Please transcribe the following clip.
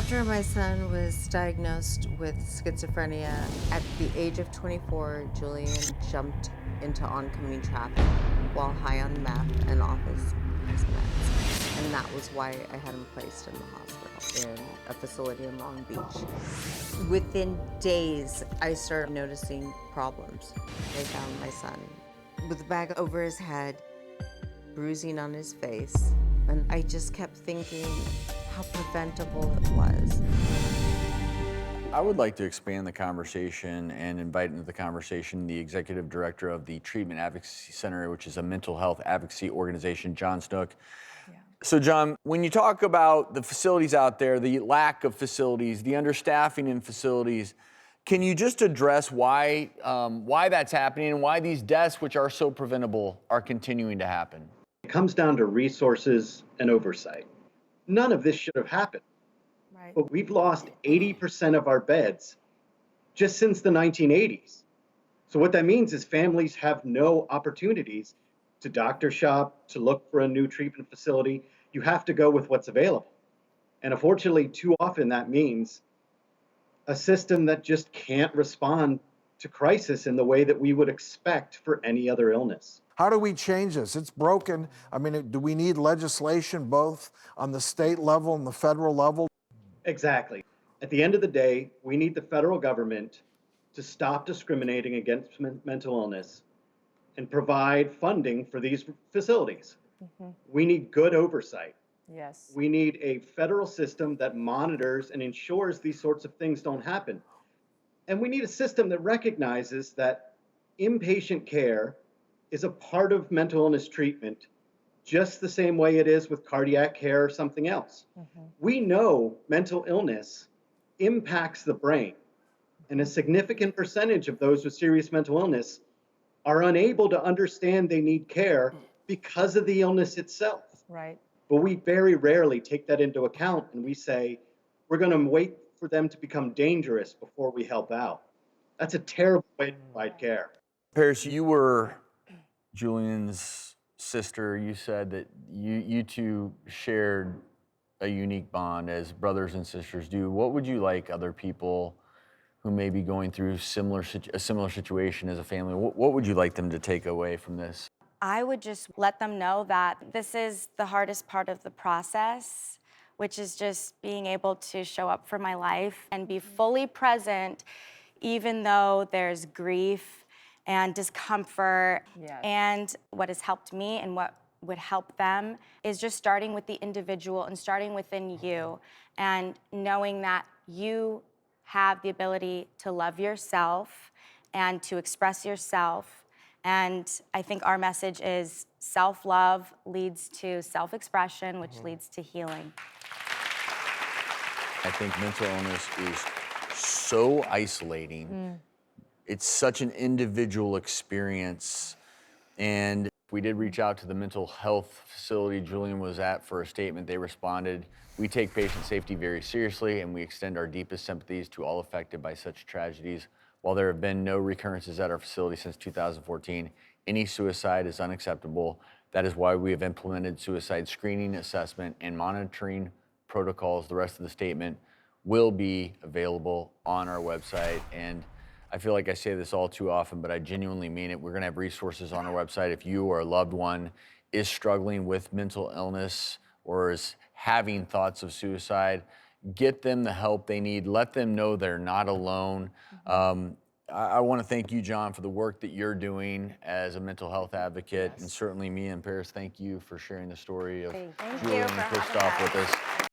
After my son was diagnosed with schizophrenia, at the age of 24, Julian jumped into oncoming traffic while high on meth and off his meds. And that was why I had him placed in the hospital, in a facility in Long Beach. Within days, I started noticing problems. I found my son with a bag over his head, bruising on his face, and I just kept thinking how preventable it was. I would like to expand the conversation and invite into the conversation the executive director of the Treatment Advocacy Center, which is a mental health advocacy organization, Snook. Yeah. So John, when you talk about the facilities out there, the lack of facilities, the understaffing in facilities, can you just address why that's happening and why these deaths, which are so preventable, are continuing to happen? It comes down to resources and oversight. None of this should have happened. Right. But we've lost 80% of our beds just since the 1980s. So what that means is families have no opportunities to doctor shop, to look for a new treatment facility. You have to go with what's available. And unfortunately, too often that means a system that just can't respond to crisis in the way that we would expect for any other illness. How do we change this? It's broken. I mean, do we need legislation both on the state level and the federal level? Exactly. At the end of the day, we need the federal government to stop discriminating against mental illness and provide funding for these facilities. We need good oversight. Yes. We need a federal system that monitors and ensures these sorts of things don't happen. And we need a system that recognizes that inpatient care is a part of mental illness treatment, just the same way it is with cardiac care or something else. We know mental illness impacts the brain, and a significant percentage of those with serious mental illness are unable to understand they need care because of the illness itself. Right. But we very rarely take that into account, and we say, we're going to wait for them to become dangerous before we help out. That's a terrible way to provide care. Paris, you were Julian's sister. You said that you two shared a unique bond as brothers and sisters do. What would you like other people who may be going through a similar situation as a family, what would you like them to take away from this? I would just let them know that this is the hardest part of the process, which is just being able to show up for my life and be fully present, even though there's grief and discomfort. Yes. And what has helped me and what would help them is just starting with the individual and starting within you and knowing that you have the ability to love yourself and to express yourself. And I think our message is self-love leads to self-expression, which leads to healing. I think mental illness is so isolating. It's such an individual experience. And we did reach out to the mental health facility Julian was at for a statement. They responded, "We take patient safety very seriously and we extend our deepest sympathies to all affected by such tragedies. While there have been no recurrences at our facility since 2014, any suicide is unacceptable. That is why we have implemented suicide screening, assessment, and monitoring protocols." The rest of the statement will be available on our website. And I feel like I say this all too often, but I genuinely mean it. We're gonna have resources on our website. If you or a loved one is struggling with mental illness or is having thoughts of suicide, get them the help they need. Let them know they're not alone. I want to thank you, John, for the work that you're doing as a mental health advocate. And certainly me and Paris, thank you for sharing the story of Thank you Julian for and having Kristoff us. with us.